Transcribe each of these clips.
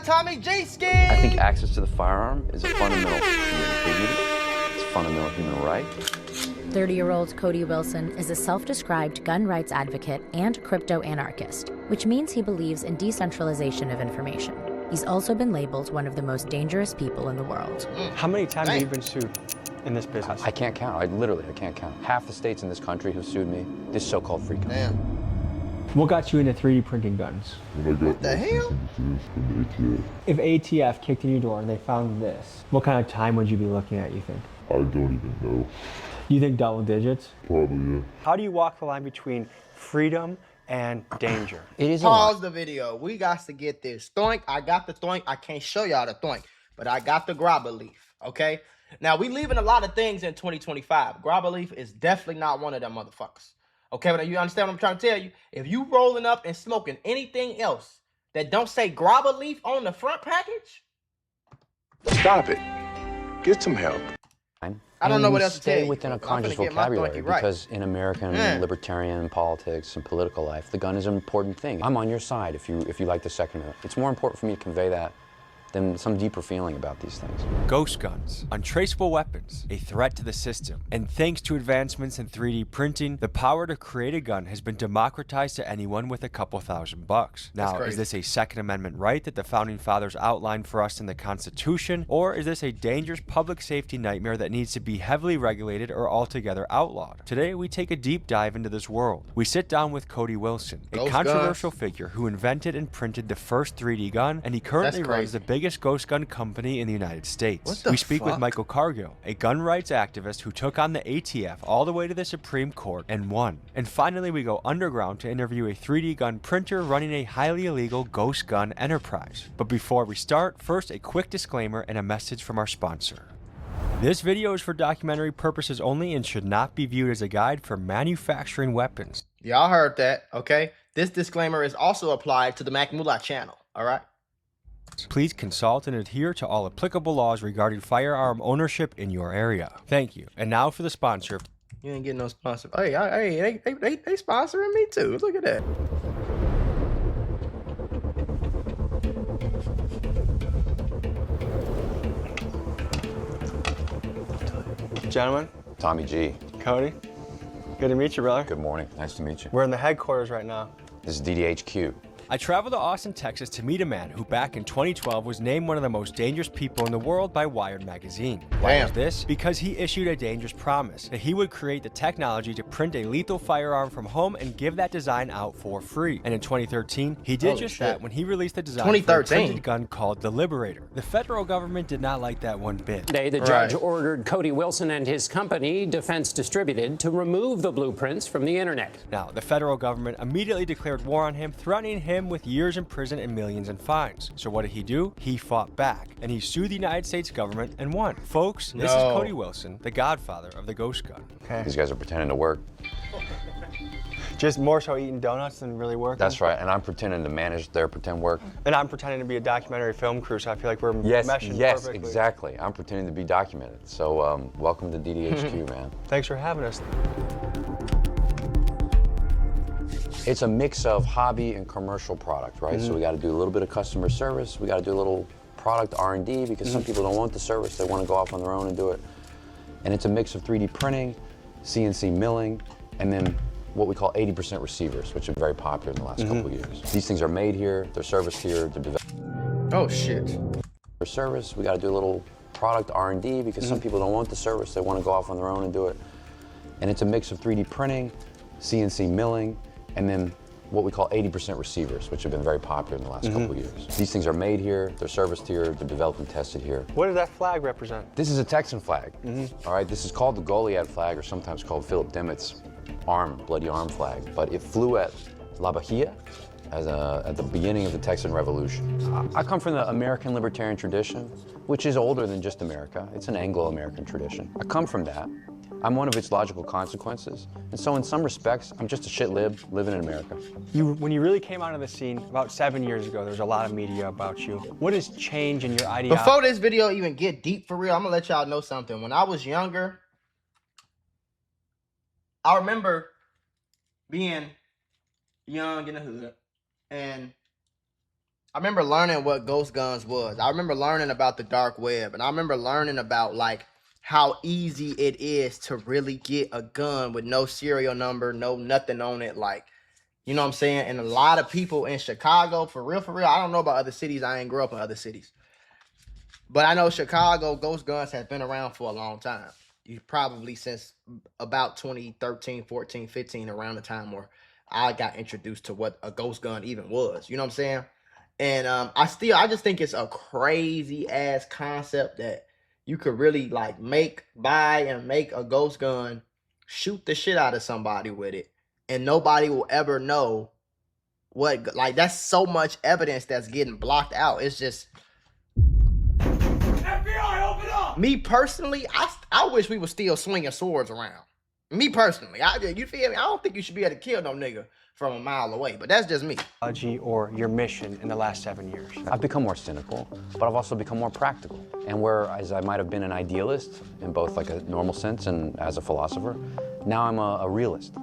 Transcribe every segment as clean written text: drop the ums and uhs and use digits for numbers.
Tommy G ski. I think access to the firearm is a fundamental human dignity. It's a fundamental human right. 30-year-old Cody Wilson is a self-described gun rights advocate and crypto-anarchist, which means he believes in decentralization of information. He's also been labeled one of the most dangerous people in the world. How many times have you been sued in this business? I can't count. I can't count. Half the states in this country have sued me. This so-called free country. Damn. What got you into 3D printing guns? What the hell? If ATF kicked in your door and they found this, what kind of time would you be looking at, you think? I don't even know. You think double digits? Probably, yeah. How do you walk the line between freedom and danger? It is Pause the video. We got to get this. Thoink. I got the thoink. I can't show y'all the thoink, but I got the grabber leaf. Okay? Now, we leaving a lot of things in 2025. Grabber leaf is definitely not one of them motherfuckers. Okay, but you understand what I'm trying to tell you? If you rolling up and smoking anything else that don't say grabber leaf on the front package, stop it. Get some help. I don't know what else to tell you. Stay within a conscious vocabulary right. because in American libertarian politics and political life, the gun is an important thing. I'm on your side if you like the Second Amendment. It's more important for me to convey that than some deeper feeling about these things. Ghost guns, untraceable weapons, a threat to the system. And thanks to advancements in 3D printing, the power to create a gun has been democratized to anyone with a couple $1,000. Now, is this a Second Amendment right that the Founding Fathers outlined for us in the Constitution? Or is this a dangerous public safety nightmare that needs to be heavily regulated or altogether outlawed? Today, we take a deep dive into this world. We sit down with Cody Wilson, a controversial figure who invented and printed the first 3D gun, and he currently runs the biggest ghost gun company in the United States. We speak with Michael Cargill, a gun rights activist who took on the ATF all the way to the Supreme Court and won. And finally, we go underground to interview a 3D gun printer running a highly illegal ghost gun enterprise. But before we start, first a quick disclaimer and a message from our sponsor. This video is for documentary purposes only and should not be viewed as a guide for manufacturing weapons. Y'all heard that, okay? This disclaimer is also applied to the Mula channel, all right? Please consult and adhere to all applicable laws regarding firearm ownership in your area. Thank you. And now for the sponsor. You ain't getting no sponsor. Hey, they sponsoring me too. Look at that. Gentlemen. Tommy G. Cody. Good to meet you, brother. Good morning. Nice to meet you. We're in the headquarters right now. This is DDHQ. I traveled to Austin, Texas to meet a man who back in 2012 was named one of the most dangerous people in the world by Wired magazine. Why was this? Because he issued a dangerous promise that he would create the technology to print a lethal firearm from home and give that design out for free. And in 2013, he did that when he released the design for a printed gun called the Liberator. The federal government did not like that one bit. Today, the judge ordered Cody Wilson and his company, Defense Distributed, to remove the blueprints from the internet. Now, the federal government immediately declared war on him, threatening him with years in prison and millions in fines. So what did he do? He fought back, and he sued the United States government and won. Folks, this is Cody Wilson, the godfather of the ghost gun. Okay. These guys are pretending to work. Just more so eating donuts than really working? That's right, and I'm pretending to manage their pretend work. And I'm pretending to be a documentary film crew, so I feel like we're meshing perfectly. Yes, exactly. I'm pretending to be documented. So welcome to DDHQ, man. Thanks for having us. It's a mix of hobby and commercial product, right? So we got to do a little bit of customer service. We got to do a little product R&D because some people don't want the service. They want to go off on their own and do it. And it's a mix of 3D printing, CNC milling, and then what we call 80% receivers, which are very popular in the last couple of years. These things are made here, they're serviced here, they're developed. Oh, shit. For service, we got to do a little product R&D because some people don't want the service. They want to go off on their own and do it. And it's a mix of 3D printing, CNC milling, and then what we call 80% receivers, which have been very popular in the last couple of years. These things are made here, they're serviced here, they're developed and tested here. What does that flag represent? This is a Texan flag, all right? This is called the Goliad flag, or sometimes called Philip Dimmitt's bloody arm flag. But it flew at La Bahia at the beginning of the Texan Revolution. I come from the American libertarian tradition, which is older than just America. It's an Anglo-American tradition. I come from that. I'm one of its logical consequences. And so in some respects, I'm just a shit lib living in America. When you really came onto the scene about 7 years ago, there was a lot of media about you. What has changed in your ideology? Before this video even get deep for real, I'm gonna let y'all know something. When I was younger, I remember being young in the hood, and I remember learning what ghost guns was. I remember learning about the dark web, and I remember learning about like how easy it is to really get a gun with no serial number, no nothing on it. Like, you know what I'm saying? And a lot of people in Chicago, for real, I don't know about other cities. I ain't grew up in other cities. But I know Chicago ghost guns has been around for a long time. You probably since about 2013, 14, 15, around the time where I got introduced to what a ghost gun even was. You know what I'm saying? And I just think it's a crazy ass concept that you could really like buy and make a ghost gun, shoot the shit out of somebody with it, and nobody will ever know what, like, that's so much evidence that's getting blocked out. It's just, FBI, open up! Me personally, I wish we were still swinging swords around. Me personally, you feel me? I don't think you should be able to kill no nigga from a mile away, but that's just me. Or your mission in the last 7 years? I've become more cynical, but I've also become more practical. And whereas I might have been an idealist in both like a normal sense and as a philosopher, now I'm a realist.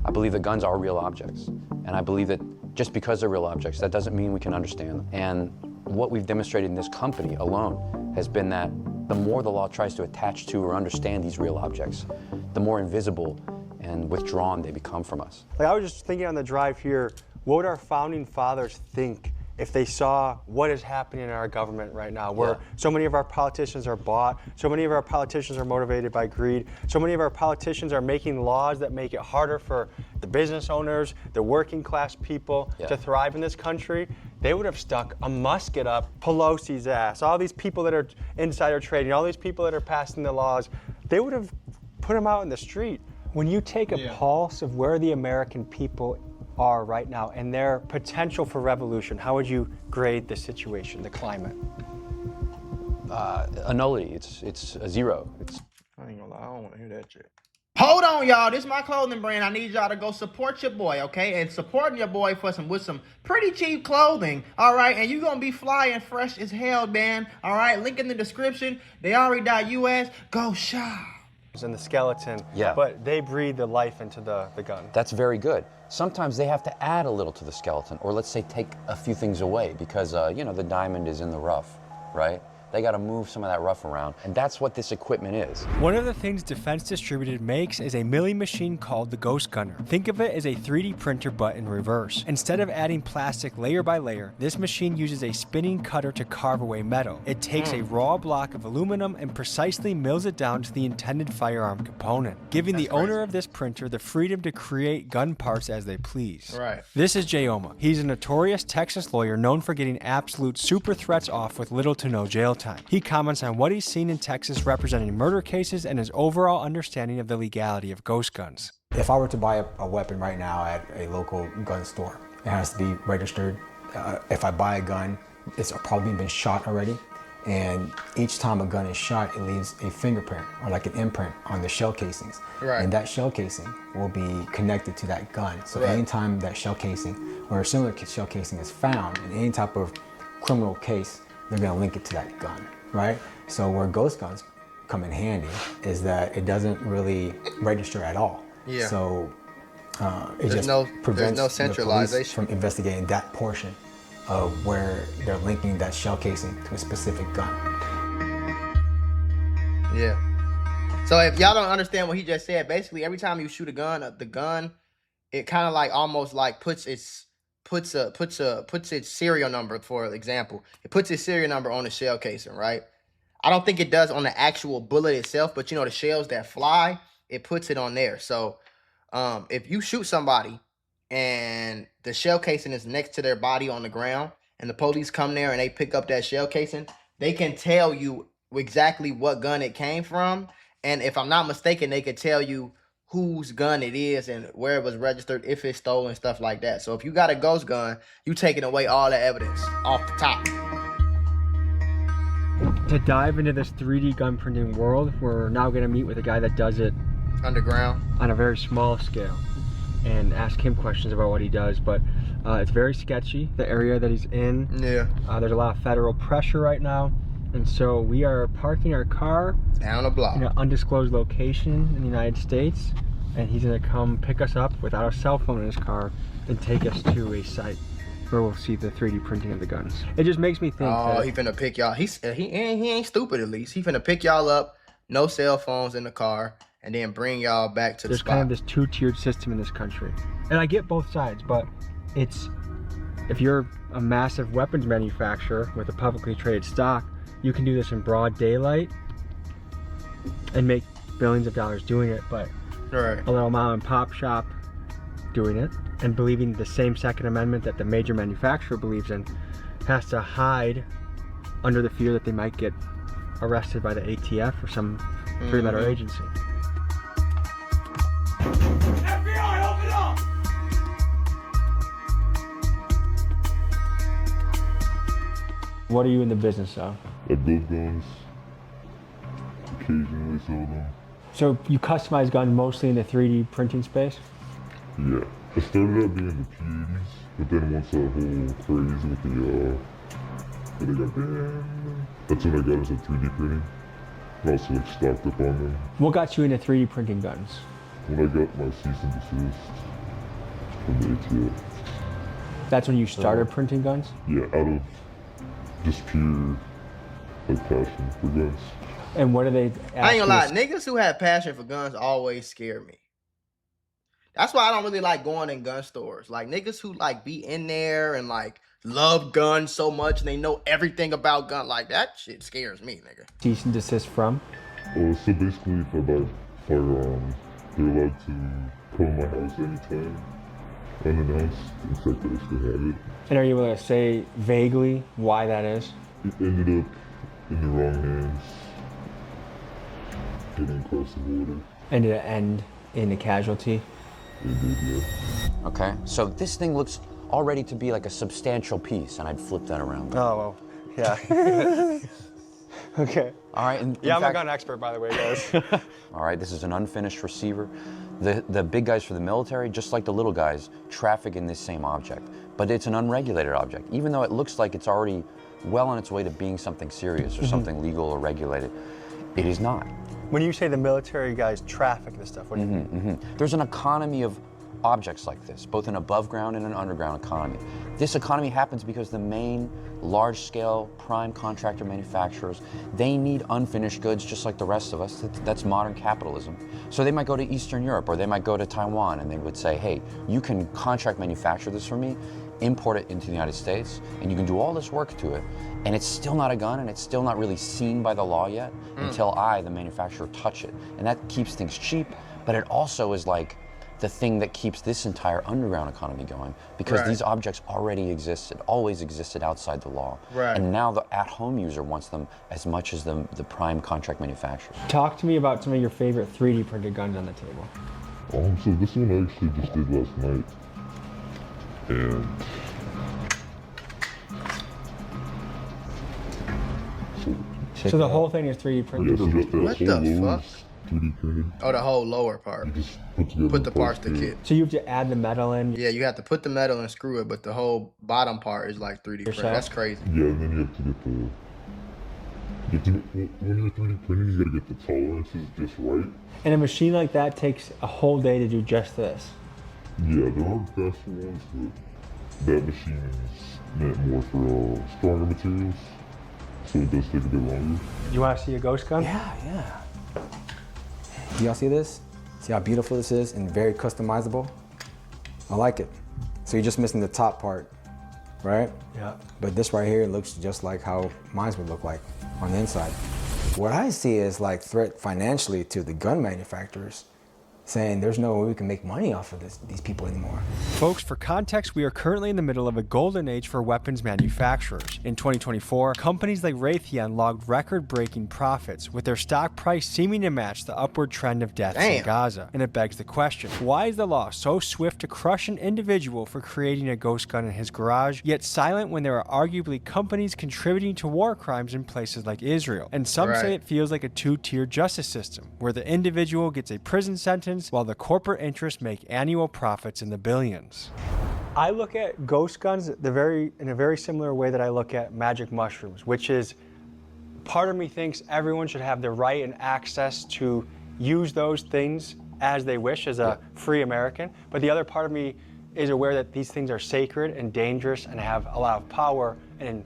I believe that guns are real objects. And I believe that just because they're real objects, that doesn't mean we can understand them. And what we've demonstrated in this company alone has been that the more the law tries to attach to or understand these real objects, the more invisible and withdrawn they become from us. Like, I was just thinking on the drive here, what would our founding fathers think if they saw what is happening in our government right now, where so many of our politicians are bought, so many of our politicians are motivated by greed, so many of our politicians are making laws that make it harder for the business owners, the working class people to thrive in this country. They would have stuck a musket up Pelosi's ass, all these people that are insider trading, all these people that are passing the laws, they would have put them out in the street. When you take a pulse of where the American people are right now and their potential for revolution, how would you grade the situation, the climate? A nullity. It's a zero. I ain't gonna lie, I don't want to hear that shit. Hold on, y'all. This is my clothing brand. I need y'all to go support your boy, okay? And supporting your boy with some pretty cheap clothing, all right? And you're gonna be fly and fresh as hell, man. All right, link in the description. They.us. Go shop. And the skeleton, but they breathe the life into the gun. That's very good. Sometimes they have to add a little to the skeleton, or let's say take a few things away because, you know, the diamond is in the rough, right? They got to move some of that rough around, and that's what this equipment is. One of the things Defense Distributed makes is a milling machine called the Ghost Gunner. Think of it as a 3D printer but in reverse. Instead of adding plastic layer by layer, this machine uses a spinning cutter to carve away metal. It takes a raw block of aluminum and precisely mills it down to the intended firearm component, giving the owner of this printer the freedom to create gun parts as they please. Right. This is Jay Oma. He's a notorious Texas lawyer known for getting absolute super threats off with little to no jail time. He comments on what he's seen in Texas representing murder cases and his overall understanding of the legality of ghost guns. If I were to buy a weapon right now at a local gun store, it has to be registered. If I buy a gun, it's probably been shot already. And each time a gun is shot, it leaves a fingerprint or like an imprint on the shell casings. Right. And that shell casing will be connected to that gun. So anytime that shell casing or a similar shell casing is found in any type of criminal case, they're gonna link it to that gun, right? So where ghost guns come in handy is that it doesn't really register at all. Yeah. So it just prevents the police from investigating that portion of where they're linking that shell casing to a specific gun. Yeah. So if y'all don't understand what he just said, basically every time you shoot a gun, the gun, it kind of like almost like puts its serial number, for example. It puts its serial number on the shell casing, right? I don't think it does on the actual bullet itself, but you know the shells that fly, it puts it on there. So if you shoot somebody and the shell casing is next to their body on the ground and the police come there and they pick up that shell casing, they can tell you exactly what gun it came from. And if I'm not mistaken, they could tell you whose gun it is and where it was registered, if it's stolen, stuff like that. So if you got a ghost gun, you taking away all the evidence off the top. To dive into this 3D gun printing world, we're now going to meet with a guy that does it underground on a very small scale and ask him questions about what he does. But it's very sketchy, the area that he's in. Yeah. There's a lot of federal pressure right now. And so we are parking our car down a block in an undisclosed location in the United States, and he's gonna come pick us up without a cell phone in his car and take us to a site. where we'll see the 3D printing of the guns. It just makes me think Oh, that he finna pick y'all. He ain't stupid, at least. He finna pick y'all up, no cell phones in the car, and then bring y'all back to the there's spot. kind of this two-tiered system in this country. And I get both sides, but it's, if you're a massive weapons manufacturer with a publicly traded stock, you can do this in broad daylight and make billions of dollars doing it, but Right. a little mom and pop shop doing it and believing the same Second Amendment that the major manufacturer believes in has to hide under the fear that they might get arrested by the ATF or some three-letter agency. FBI, open up! What are you in the business of? I build guns, occasionally sell them. So you customize guns mostly in the 3D printing space? Yeah. I started out being the P80s, but then once that whole craze with the they got banned, that's when I got into 3D printing. And also like stocked up on them. What got you into 3D printing guns? When I got my cease and desist from the ATF. That's when you started printing guns? Yeah, out of just pure like passion for guns. And what do they ask I ain't gonna lie, you niggas who have passion for guns always scare me. That's why I don't really like going in gun stores. Like niggas who like be in there and like love guns so much and they know everything about gun, like that shit scares me, nigga. cease and desist from? So basically, if I buy firearms, they're allowed to come in my house anytime, unannounced, and check that I still have it. And are you able to say vaguely why that is? It ended up in the wrong hands, getting across the border. And did it end in a casualty? It did, yeah. Okay, so this thing looks already to be like a substantial piece, and I'd flip that around. Oh, well, yeah. Okay. All right, and Yeah, in I'm fact, a gun expert, by the way, guys. all right, this is an unfinished receiver. The big guys for the military, just like the little guys, traffic in this same object. But it's an unregulated object. Even though it looks like it's already well on its way to being something serious or something legal or regulated, it is not. When you say the military guys traffic this stuff, what do you mean? There's an economy of objects like this, both an above ground and an underground economy. This economy happens because the main large-scale prime contractor manufacturers, they need unfinished goods just like the rest of us. That's modern capitalism. So they might go to Eastern Europe or they might go to Taiwan and they would say, hey, you can contract manufacture this for me, import it into the United States, and you can do all this work to it, and it's still not a gun and it's still not really seen by the law yet until I, the manufacturer, touch it. And that keeps things cheap, but it also is like the thing that keeps this entire underground economy going, because these objects already existed, always existed outside the law. And now the at-home user wants them as much as the prime contract manufacturers. Talk to me about some of your favorite 3D printed guns on the table. So this one I actually just did last night. And So the whole thing is 3D printed? yeah, so just that What whole the lower fuck? is 3D printed. Oh, the whole lower part. You just put together Put the parts to kit. So you have to add the metal in? Yeah, you have to put the metal and screw it, but the whole bottom part is like 3D print. Yourself? That's crazy. Yeah, and then you have to get when you're 3D printing, you gotta get the tolerances just right. And a machine like that takes a whole day to do just this? Yeah, there are faster ones, but that machine is meant more for stronger materials, so it does take a bit longer. Do you want to see a ghost gun? Yeah. Do y'all see this? See how beautiful this is and very customizable? I like it. So you're just missing the top part, right? Yeah. But this right here looks just like how mine would look like on the inside. What I see is like threat financially to the gun manufacturers, saying there's no way we can make money off of these people anymore. Folks, for context, we are currently in the middle of a golden age for weapons manufacturers. In 2024, companies like Raytheon logged record-breaking profits, with their stock price seeming to match the upward trend of deaths in Gaza. And it begs the question, why is the law so swift to crush an individual for creating a ghost gun in his garage, yet silent when there are arguably companies contributing to war crimes in places like Israel? And some say it feels like a two-tier justice system, where the individual gets a prison sentence while the corporate interests make annual profits in the billions. I look at ghost guns in a very similar way that I look at magic mushrooms, which is, part of me thinks everyone should have the right and access to use those things as they wish as a free American, but the other part of me is aware that these things are sacred and dangerous and have a lot of power, and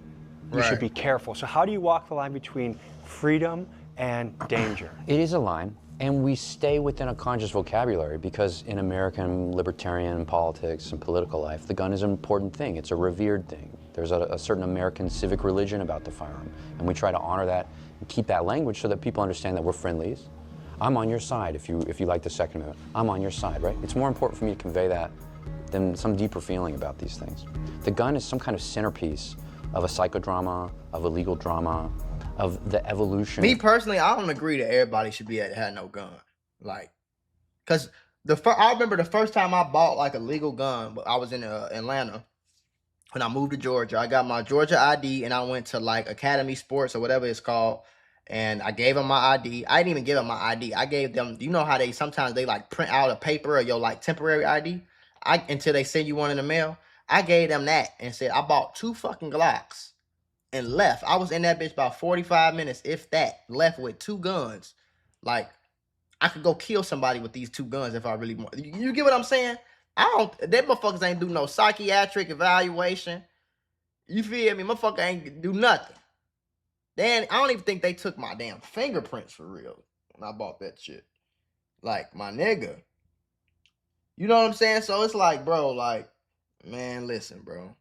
you should be careful. So how do you walk the line between freedom and danger? It is a line, and we stay within a conscious vocabulary because in American libertarian politics and political life, the gun is an important thing. It's a revered thing. There's a certain American civic religion about the firearm, and we try to honor that and keep that language so that people understand that we're friendlies. I'm on your side if you like the Second Amendment. I'm on your side, right? It's more important for me to convey that than some deeper feeling about these things. The gun is some kind of centerpiece of a psychodrama, of a legal drama, of the evolution. Me personally, I don't agree that everybody should be able to have no gun. Like, cause I remember the first time I bought like a legal gun, but I was in Atlanta when I moved to Georgia. I got my Georgia ID and I went to like Academy Sports or whatever it's called. And I gave them my ID. I didn't even give them my ID. I gave them, you know how they sometimes they like print out a paper of your like temporary ID until they send you one in the mail. I gave them that and said I bought 2 fucking Glocks and left. I was in that bitch about 45 minutes, if that, left with 2 guns. Like, I could go kill somebody with these 2 guns if I really want. You get what I'm saying? That motherfuckers ain't do no psychiatric evaluation. You feel me? Motherfucker ain't do nothing. Then I don't even think they took my damn fingerprints for real when I bought that shit. Like, my nigga. You know what I'm saying? So it's like, bro, like, man, listen, bro.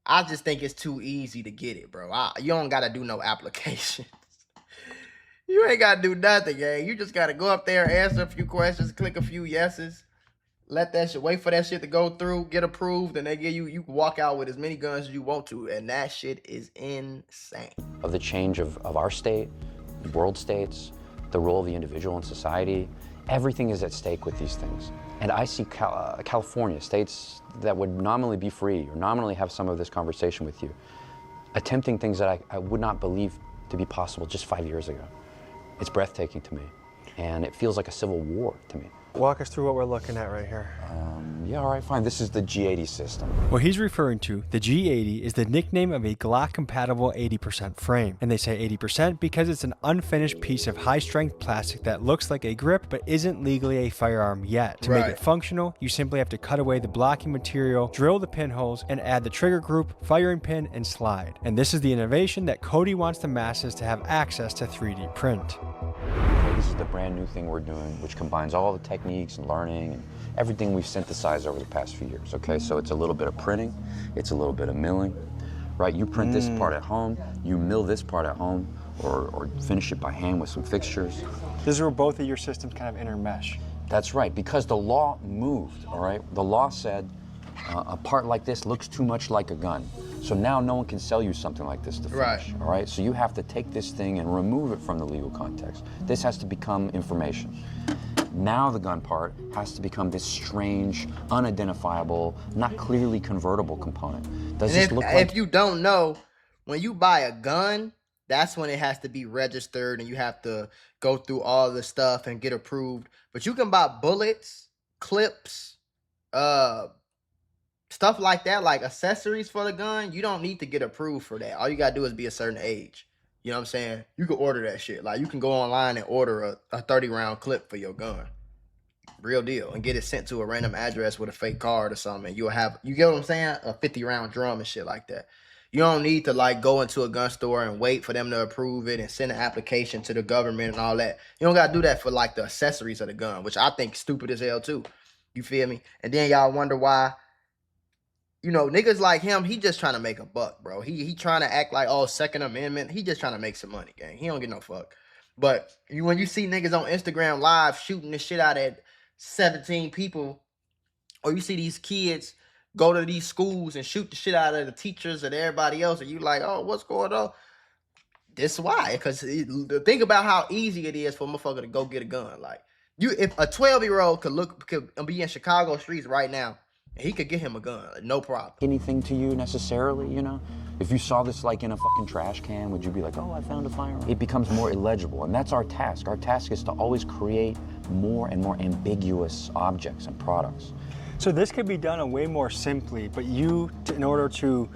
I just think it's too easy to get it, bro. You don't got to do no applications. You ain't got to do nothing, gang. You just got to go up there, answer a few questions, click a few yeses, let that shit, wait for that shit to go through, get approved, and they give you can walk out with as many guns as you want to, and that shit is insane. Of the change of our state, world states, the role of the individual in society, everything is at stake with these things. And I see California, states that would nominally be free or nominally have some of this conversation with you, attempting things that I would not believe to be possible just 5 years ago. It's breathtaking to me, and it feels like a civil war to me. Walk us through what we're looking at right here. Yeah, all right, fine. This is the G80 system. What he's referring to, the G80, is the nickname of a Glock-compatible 80% frame. And they say 80% because it's an unfinished piece of high-strength plastic that looks like a grip but isn't legally a firearm yet. To make it functional, you simply have to cut away the blocking material, drill the pinholes, and add the trigger group, firing pin, and slide. And this is the innovation that Cody wants the masses to have access to 3D print. This is the brand new thing we're doing, which combines all the techniques and learning and everything we've synthesized over the past few years, okay? So it's a little bit of printing, it's a little bit of milling, right? You print this part at home, you mill this part at home, or finish it by hand with some fixtures. This is where both of your systems kind of intermesh. That's right, because the law moved, all right? The law said a part like this looks too much like a gun. So now no one can sell you something like this to finish, all right? So you have to take this thing and remove it from the legal context. This has to become information. Now the gun part has to become this strange, unidentifiable, not clearly convertible component. Does this look like... If you don't know, when you buy a gun, that's when it has to be registered and you have to go through all the stuff and get approved. But you can buy bullets, clips, stuff like that, like accessories for the gun. You don't need to get approved for that. All you gotta do is be a certain age. You know what I'm saying? You can order that shit. Like, you can go online and order a 30-round clip for your gun. Real deal. And get it sent to a random address with a fake card or something. And you'll have, you get what I'm saying? A 50-round drum and shit like that. You don't need to, like, go into a gun store and wait for them to approve it and send an application to the government and all that. You don't gotta do that for, like, the accessories of the gun, which I think is stupid as hell, too. You feel me? And then y'all wonder why, you know, niggas like him, he just trying to make a buck, bro. He trying to act like, oh, Second Amendment. He just trying to make some money, gang. He don't get no fuck. But when you see niggas on Instagram live shooting the shit out at 17 people, or you see these kids go to these schools and shoot the shit out of the teachers and everybody else, and you like, oh, what's going on? This why. Because think about how easy it is for a motherfucker to go get a gun. Like, if a 12-year-old could be in Chicago streets right now, he could get him a gun, like, no problem. Anything to you necessarily, you know? If you saw this like in a fucking trash can, would you be like, oh, I found a firearm? It becomes more illegible, and that's our task. Our task is to always create more and more ambiguous objects and products. So this could be done way more simply, but you, in order to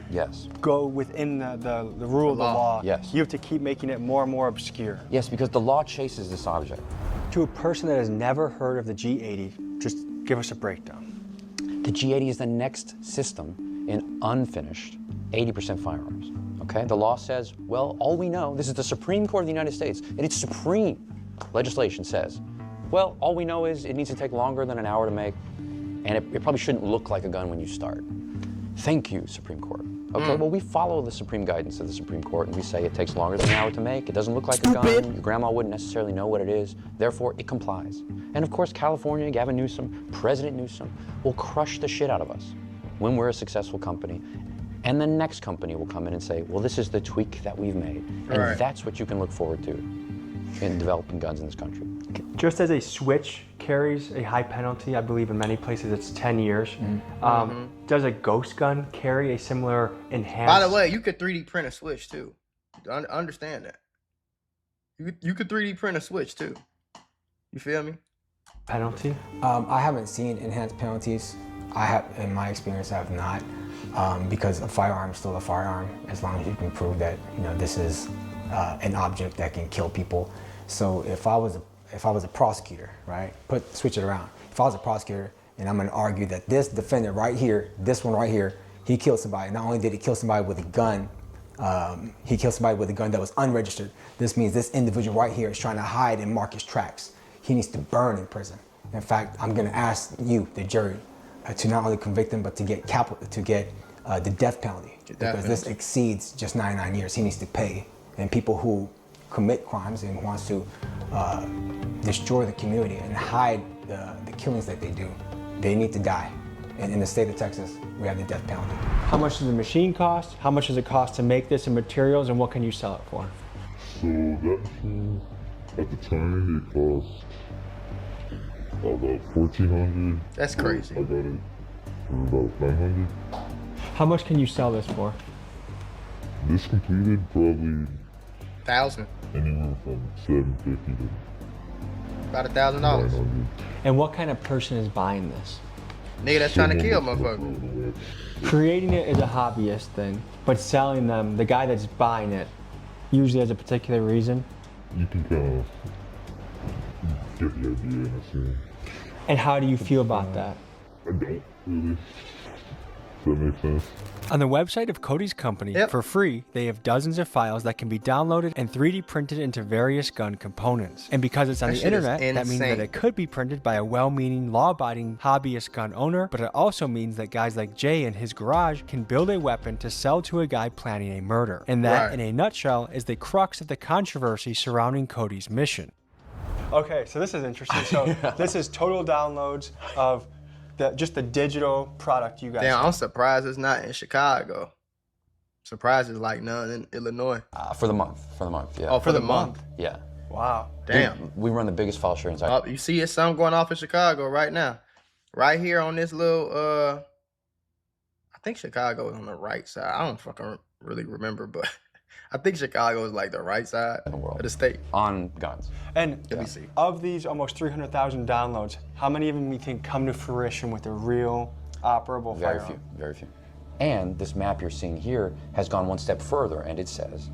go within the rule of the law, you have to keep making it more and more obscure. Yes, because the law chases this object. To a person that has never heard of the G80, just give us a breakdown. The The G80 is the next system in unfinished 80% firearms, okay? The law says, well, all we know, this is the Supreme Court of the United States, and it's supreme legislation says, well, all we know is it needs to take longer than an hour to make, and it probably shouldn't look like a gun when you start. Thank you, Supreme Court. Okay, well, we follow the supreme guidance of the Supreme Court, and we say it takes longer than an hour to make, it doesn't look like a gun, your grandma wouldn't necessarily know what it is, therefore it complies. And of course, California, Gavin Newsom, President Newsom, will crush the shit out of us when we're a successful company. And the next company will come in and say, well, this is the tweak that we've made. And that's what you can look forward to in developing guns in this country. Just as a switch carries a high penalty, I believe in many places it's 10 years. Does a ghost gun carry a similar enhanced... By the way, you could 3D print a switch too. Understand that. You could 3D print a switch too. You feel me? Penalty? I haven't seen enhanced penalties. In my experience, I have not. Because a firearm is still a firearm, as long as you can prove that this is an object that can kill people. So if I was a prosecutor, right, switch it around. If I was a prosecutor and I'm going to argue that this defendant right here, this one right here, he killed somebody. Not only did he kill somebody with a gun, he killed somebody with a gun that was unregistered. This means this individual right here is trying to hide and mark his tracks. He needs to burn in prison. In fact, I'm going to ask you, the jury, to not only convict him, but to get the death penalty, because this exceeds just 99 years. He needs to pay. And people who commit crimes and wants to destroy the community and hide the killings that they do, they need to die. And in the state of Texas, we have the death penalty. How much does the machine cost? How much does it cost to make this in materials, and what can you sell it for? So that machine, at the time, it cost about $1,400. That's crazy. I got it for about $900. How much can you sell this for? This completed probably 1,000. anywhere from $750 to About $1,000. $900. And what kind of person is buying this? Nigga that's trying to kill motherfucker. Creating it is a hobbyist thing, but selling them, the guy that's buying it, usually has a particular reason. You can kind of get the idea in a sense. And how do you feel about that? I don't really. Does that make sense? On the website of Cody's company, for free, they have dozens of files that can be downloaded and 3D printed into various gun components. And because it's on the internet, that means that it could be printed by a well-meaning, law-abiding hobbyist gun owner, but it also means that guys like Jay in his garage can build a weapon to sell to a guy planning a murder. And that, in a nutshell, is the crux of the controversy surrounding Cody's mission. Okay, so this is interesting. So this is total downloads of just the digital product you guys Damn, have. I'm surprised it's not in Chicago. Surprised it's like none in Illinois. For the month, yeah. Oh, for the month? Yeah. Wow. Damn. We run the biggest file sharing site. Oh, you see it's something going off in Chicago right now. Right here on this little, I think Chicago is on the right side. I don't fucking really remember, but I think Chicago is like the right side of the state. On guns. And Let me see. of these almost 300,000 downloads, how many of them you think come to fruition with a real operable firearm? Very few. And this map you're seeing here has gone one step further, and it says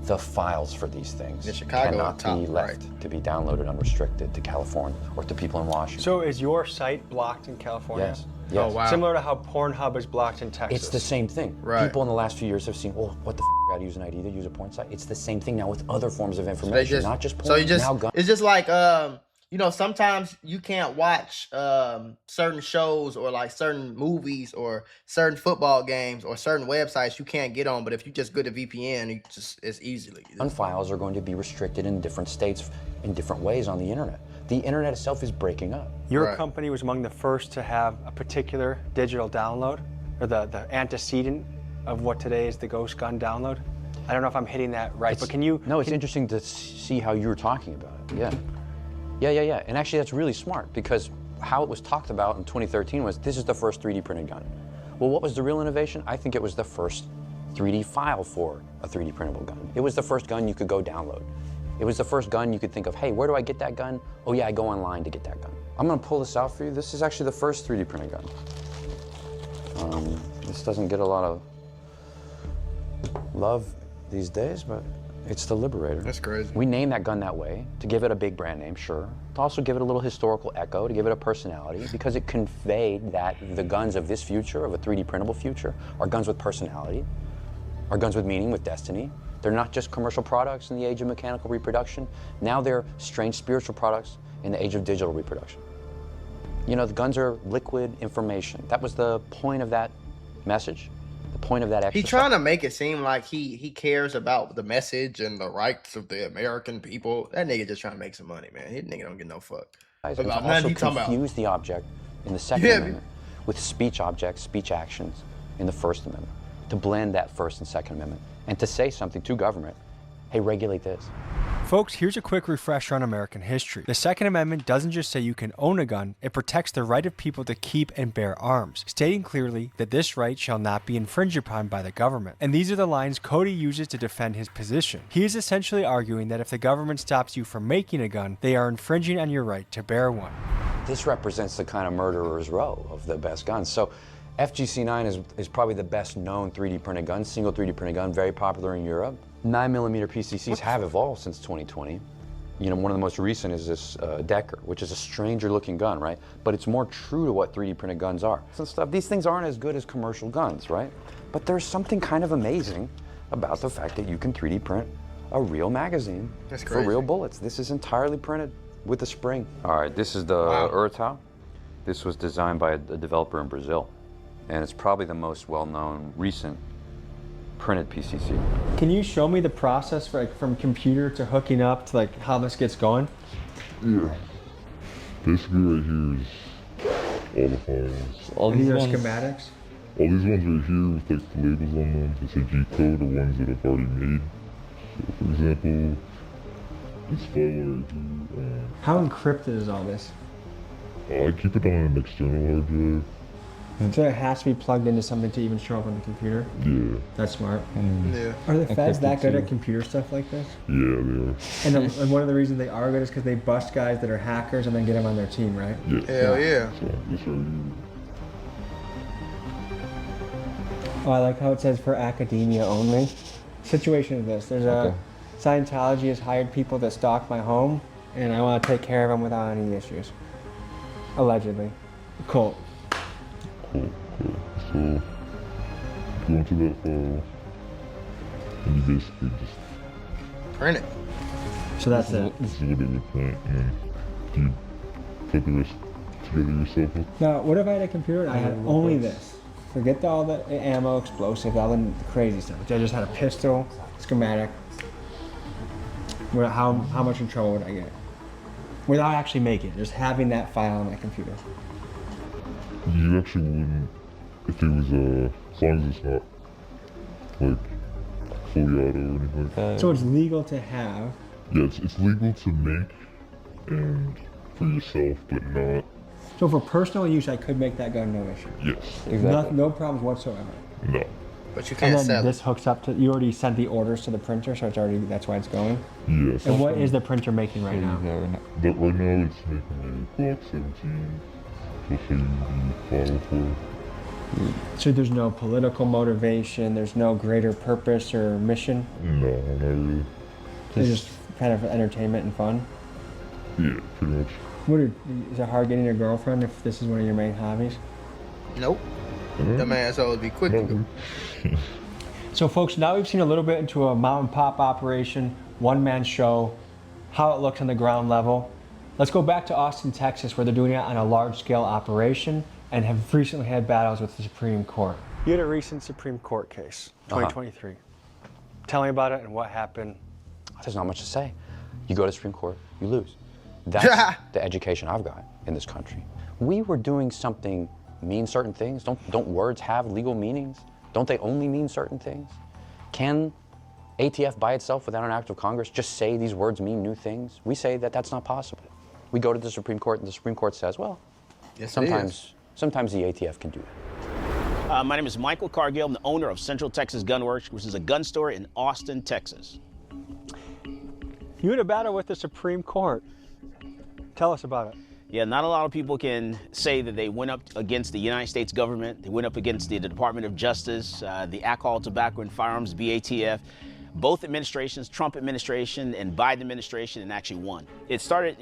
the files for these things cannot be left to be downloaded unrestricted to California or to people in Washington. So is your site blocked in California? Yes. Oh, wow. Similar to how Pornhub is blocked in Texas. It's the same thing. People in the last few years have seen, oh, what the gotta use an ID to use a porn site? It's the same thing now with other forms of information, not just porn. So you just, now guns. it's just like, sometimes you can't watch certain shows or like certain movies or certain football games or certain websites you can't get on, but if you just go to VPN, it's easily. Gun files are going to be restricted in different states in different ways on the internet. The internet itself is breaking up. Your company was among the first to have a particular digital download, or the antecedent of what today is the Ghost Gun download. I don't know if I'm hitting that right, but can you... No, it's interesting to see how you were talking about it, Yeah. And actually that's really smart, because how it was talked about in 2013 was, this is the first 3D printed gun. Well, what was the real innovation? I think it was the first 3D file for a 3D printable gun. It was the first gun you could go download. It was the first gun you could think of, hey, where do I get that gun? Oh yeah, I go online to get that gun. I'm gonna pull this out for you. This is actually the first 3D printed gun. This doesn't get a lot of love these days, but It's the Liberator. That's crazy. We named that gun that way to give it a big brand name, sure. To also give it a little historical echo, to give it a personality, because it conveyed that the guns of this future, of a 3D printable future, are guns with personality, are guns with meaning, with destiny. They're not just commercial products in the age of mechanical reproduction. Now they're strange spiritual products in the age of digital reproduction. You know, the guns are liquid information. That was the point of that message. The point of that exercise. He's trying to make it seem like he cares about the message and the rights of the American people. That nigga just trying to make some money, man. He nigga don't get no fuck. And to also confuse the object in the Second Amendment with speech objects, speech actions in the First Amendment. To blend that First and Second Amendment. And to say something to government, hey, regulate this. Folks, here's a quick refresher on American history. The Second Amendment doesn't just say you can own a gun, it protects the right of people to keep and bear arms, stating clearly that this right shall not be infringed upon by the government. And these are the lines Cody uses to defend his position. He is essentially arguing that if the government stops you from making a gun, they are infringing on your right to bear one. This represents the kind of murderer's row of the best guns. So FGC9 is probably the best known 3D printed gun, single 3D printed gun, very popular in Europe. 9mm PCCs have evolved since 2020. You know, one of the most recent is this Decker, which is a stranger looking gun, right? But it's more true to what 3D printed guns are. Some stuff, these things aren't as good as commercial guns, right? But there's something kind of amazing about the fact that you can 3D print a real magazine for real bullets. This is entirely printed with a spring. All right, this is the Urtal. This was designed by a developer in Brazil. And it's probably the most well-known recent printed PCC. Can you show me the process for, like, from computer to hooking up to like how this gets going? Yeah. Basically right here is all the files. All these are schematics? All these ones right here with like the labels on them, that say G-code, are ones that I've already made. So for example, this file right here. How encrypted is all this? I keep it on an external hard drive. So it has to be plugged into something to even show up on the computer? Yeah. That's smart. Yeah. Are the feds that good at computer stuff like this? Yeah, they are. And one of the reasons they are good is because they bust guys that are hackers and then get them on their team, right? Yeah. Hell yeah. So this right here. Oh, I like how it says for academia only. Situation is this. There's a Scientology has hired people to stalk my home, and I want to take care of them without any issues. Allegedly. Cult. Cool. So, go into that file, and you basically just print it. So that's it. This is what it would print, and then you put the rest together yourself. Now, what if I had a computer and I had only this? Forget all the ammo, explosives, all the crazy stuff. I just had a pistol, schematic. How much in trouble would I get? Without actually making it, just having that file on my computer. You actually wouldn't, if it was, as long as it's not, like, fully auto or anything like that. So it's legal to have? Yeah, it's legal to make and for yourself, but not. So for personal use, I could make that gun no issue? Yes. Exactly. No problems whatsoever? No. But you can't sell it. This hooks up to, you already sent the orders to the printer, so it's already, that's why it's going? Yes. And what is the printer making right now? But right now it's making a Glock 17. So there's no political motivation, there's no greater purpose or mission? No, not really. It's just kind of entertainment and fun? Yeah, pretty much. Is it hard getting a girlfriend if this is one of your main hobbies? Nope. The man's always be quick to go. So folks, now we've seen a little bit into a mom and pop operation, one-man show, how it looks on the ground level. Let's go back to Austin, Texas, where they're doing it on a large-scale operation and have recently had battles with the Supreme Court. You had a recent Supreme Court case, 2023. Tell me about it and what happened. There's not much to say. You go to the Supreme Court, you lose. That's the education I've got in this country. We were doing something, mean certain things. Don't words have legal meanings? Don't they only mean certain things? Can ATF by itself, without an act of Congress, just say these words mean new things? We say that that's not possible. We go to the Supreme Court, and the Supreme Court says, well, sometimes the ATF can do that. My name is Michael Cargill. I'm the owner of Central Texas Gun Works, which is a gun store in Austin, Texas. You had a battle with the Supreme Court. Tell us about it. Yeah, not a lot of people can say that they went up against the United States government. They went up against the Department of Justice, the Alcohol, Tobacco, and Firearms, BATF. both administrations, Trump administration and Biden administration, and actually won. It started,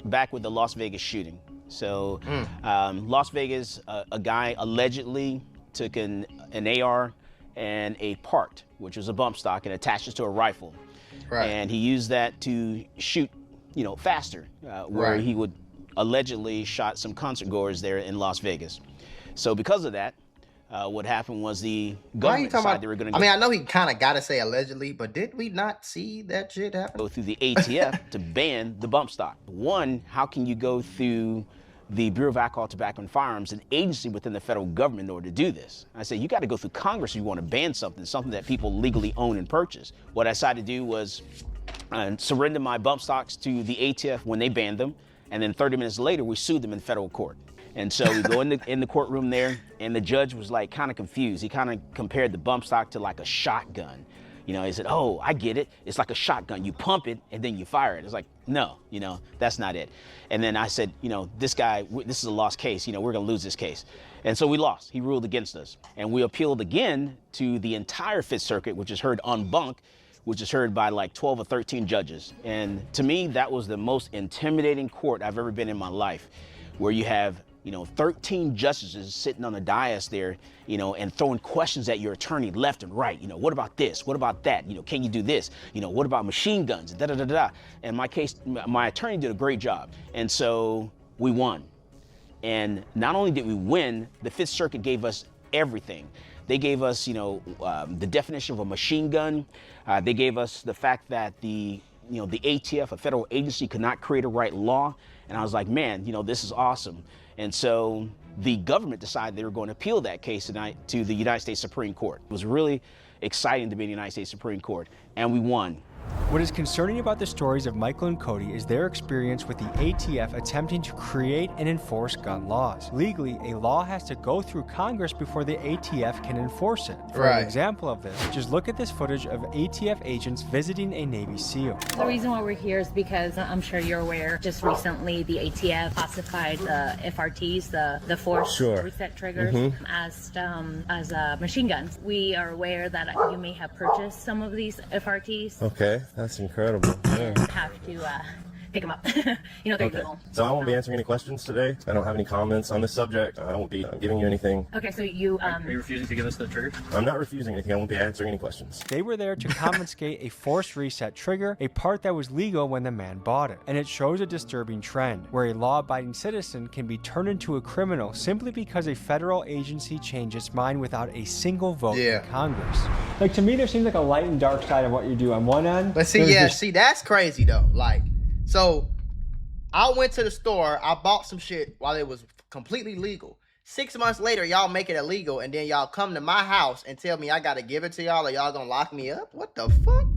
back with the Las Vegas shooting. So Las Vegas, a guy allegedly took an AR and a part, which was a bump stock, and attached it to a rifle. Right. And he used that to shoot, faster, where he would allegedly shot some concert goers there in Las Vegas. So because of that, what happened was the government decided they were going to I know he kind of got to say allegedly, but did we not see that shit happen? Go through the ATF to ban the bump stock. One, how can you go through the Bureau of Alcohol, Tobacco, and Firearms, an agency within the federal government, in order to do this? I said, you got to go through Congress if you want to ban something that people legally own and purchase. What I decided to do was surrender my bump stocks to the ATF when they banned them, and then 30 minutes later, we sued them in federal court. And so we go in the courtroom there, and the judge was like kind of confused. He kind of compared the bump stock to like a shotgun. He said, oh, I get it. It's like a shotgun. You pump it and then you fire it. It's like, no, that's not it. And then I said, this guy, this is a lost case. We're going to lose this case. And so we lost. He ruled against us. And we appealed again to the entire Fifth Circuit, which is heard en banc, which is heard by like 12 or 13 judges. And to me, that was the most intimidating court I've ever been in my life, where you have 13 justices sitting on the dais there, and throwing questions at your attorney left and right. What about this? What about that? Can you do this? What about machine guns? Da da da da. And my attorney did a great job. And so we won. And not only did we win, the Fifth Circuit gave us everything. They gave us, the definition of a machine gun. They gave us the fact that the ATF, a federal agency, could not create a right law. And I was like, man, this is awesome. And so the government decided they were going to appeal that case tonight to the United States Supreme Court. It was really exciting to be in the United States Supreme Court, and we won. What is concerning about the stories of Michael and Cody is their experience with the ATF attempting to create and enforce gun laws. Legally, a law has to go through Congress before the ATF can enforce it. For an example of this, just look at this footage of ATF agents visiting a Navy SEAL. The reason why we're here is because I'm sure you're aware, just recently the ATF classified the FRTs, the force reset triggers, as machine guns. We are aware that you may have purchased some of these FRTs. Okay. That's incredible. And have to pick them up. They're legal. So I won't be answering any questions today. I don't have any comments on this subject. I won't be giving you anything. Okay, so you... Are you refusing to give us the trigger? I'm not refusing anything. I won't be answering any questions. They were there to confiscate a force reset trigger, a part that was legal when the man bought it. And it shows a disturbing trend, where a law-abiding citizen can be turned into a criminal simply because a federal agency changed its mind without a single vote in Congress. Like, to me, there seems like a light and dark side of what you do. On one end... But see, that's crazy, though. Like... So, I went to the store, I bought some shit while it was completely legal. 6 months later, y'all make it illegal, and then y'all come to my house and tell me I gotta give it to y'all, or y'all gonna lock me up? What the fuck?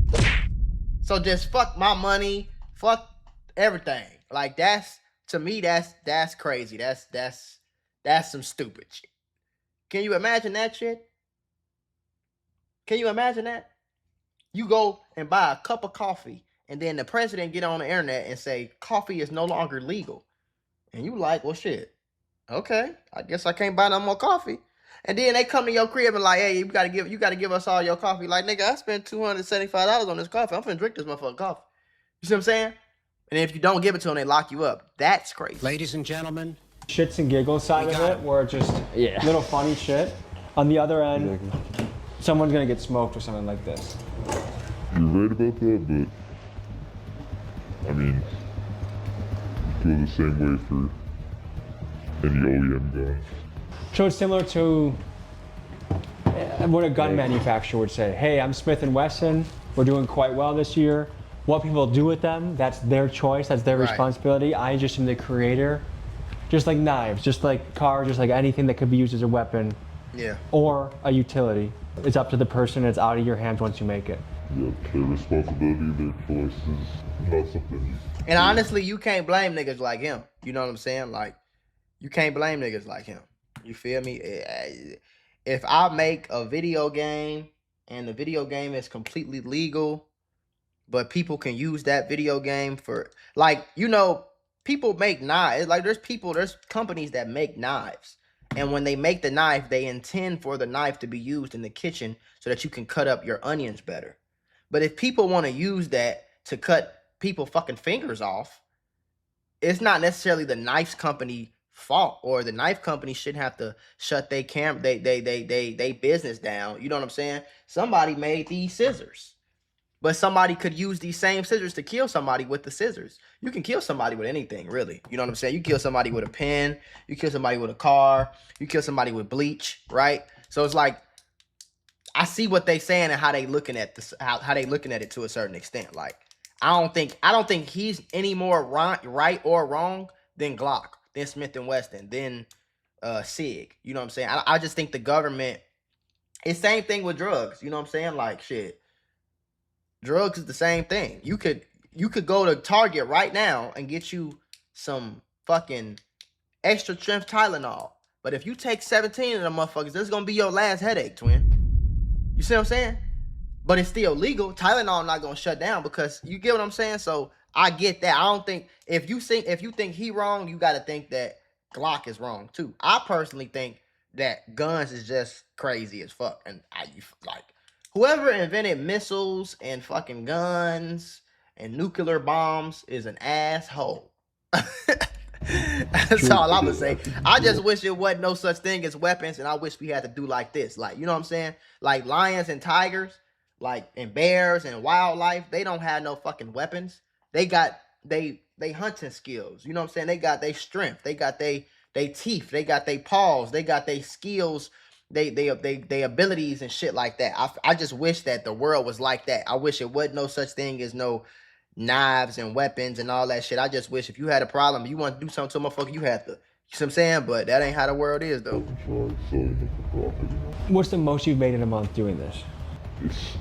So just fuck my money, fuck everything. Like, to me, that's crazy. That's some stupid shit. Can you imagine that shit? Can you imagine that? You go and buy a cup of coffee, and then the president get on the internet and say coffee is no longer legal. And you like, well, shit. Okay, I guess I can't buy no more coffee. And then they come to your crib and like, hey, you gotta give us all your coffee. Like, nigga, I spent $275 on this coffee. I'm finna drink this motherfucking coffee. You see what I'm saying? And if you don't give it to them, they lock you up. That's crazy. Ladies and gentlemen. Shits and giggles side of it, where it's just little funny shit. On the other end, someone's gonna get smoked or something like this. You're right about that, but I mean, I feel the same way for any OEM gun. So it's similar to what a gun manufacturer would say. Hey, I'm Smith & Wesson. We're doing quite well this year. What people do with them, that's their choice. That's their responsibility. I just am the creator. Just like knives, just like cars, just like anything that could be used as a weapon or a utility. It's up to the person. It's out of your hands once you make it. Yep, their responsibility, their choice is not something. And honestly, you can't blame niggas like him. You know what I'm saying? Like, you can't blame niggas like him. You feel me? If I make a video game and the video game is completely legal, but people can use that video game for, like, you know, people make knives. Like, there's companies that make knives. And when they make the knife, they intend for the knife to be used in the kitchen so that you can cut up your onions better. But if people want to use that to cut people fucking fingers off, it's not necessarily the knife company fault, or the knife company shouldn't have to shut they business down. You know what I'm saying? Somebody made these scissors, but somebody could use these same scissors to kill somebody with the scissors. You can kill somebody with anything, really. You know what I'm saying? You kill somebody with a pen, you kill somebody with a car, you kill somebody with bleach, right? So it's like, I see what they saying and how they looking at this, how they looking at it to a certain extent. Like, I don't think he's any more right or wrong than Glock, than Smith and Wesson, than Sig. You know what I'm saying? I just think the government. It's same thing with drugs. You know what I'm saying? Like, shit, drugs is the same thing. You could go to Target right now and get you some fucking extra strength Tylenol. But if you take 17 of them motherfuckers, this is gonna be your last headache, twin. You see what I'm saying? But it's still legal. Tylenol not gonna shut down, because you get what I'm saying. So I get that. I don't think if you think he wrong, you got to think that Glock is wrong too. I personally think that guns is just crazy as fuck, and like whoever invented missiles and fucking guns and nuclear bombs is an asshole. That's all I'm gonna say. I just wish it wasn't no such thing as weapons, and I wish we had to do like this. Like, you know what I'm saying? Like lions and tigers, like, and bears and wildlife, they don't have no fucking weapons. They got they hunting skills. You know what I'm saying? They got their strength. They got they teeth. They got their paws. They got their skills. They abilities and shit like that. I just wish that the world was like that. I wish it wasn't no such thing as no knives and weapons and all that shit. I just wish if you had a problem, you want to do something to a motherfucker, you had to. You see what I'm saying? But that ain't how the world is, though. What's the most you've made in a month doing this?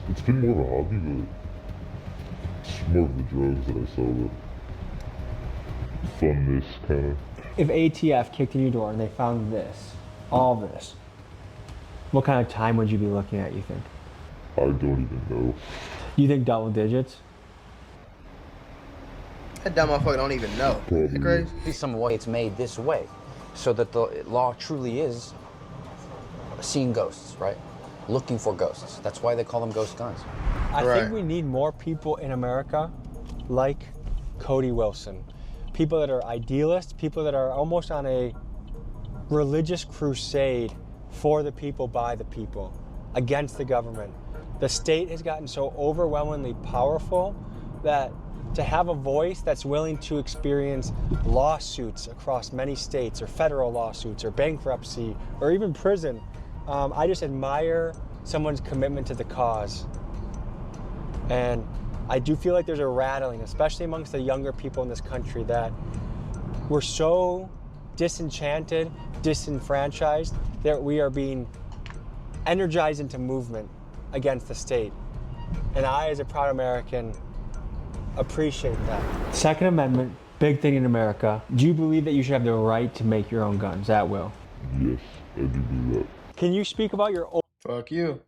It's been more of a hobby, but it's more of the drugs that I sell, the funness kind of. If ATF kicked in your door and they found this, all this, what kind of time would you be looking at, you think? I don't even know. You think double digits? That dumb motherfucker don't even know. Is it crazy? Some way it's made this way, so that the law truly is seeing ghosts, right? Looking for ghosts. That's why they call them ghost guns. I think we need more people in America like Cody Wilson. People that are idealists, people that are almost on a religious crusade for the people, by the people, against the government. The state has gotten so overwhelmingly powerful that to have a voice that's willing to experience lawsuits across many states, or federal lawsuits, or bankruptcy, or even prison, I just admire someone's commitment to the cause. And I do feel like there's a rattling, especially amongst the younger people in this country, that we're so disenchanted, disenfranchised, that we are being energized into movement against the state. And I, as a proud American, appreciate that. Second Amendment, big thing in America. Do you believe that you should have the right to make your own guns at will? Yes, I do believe that. Can you speak about your own... Fuck you.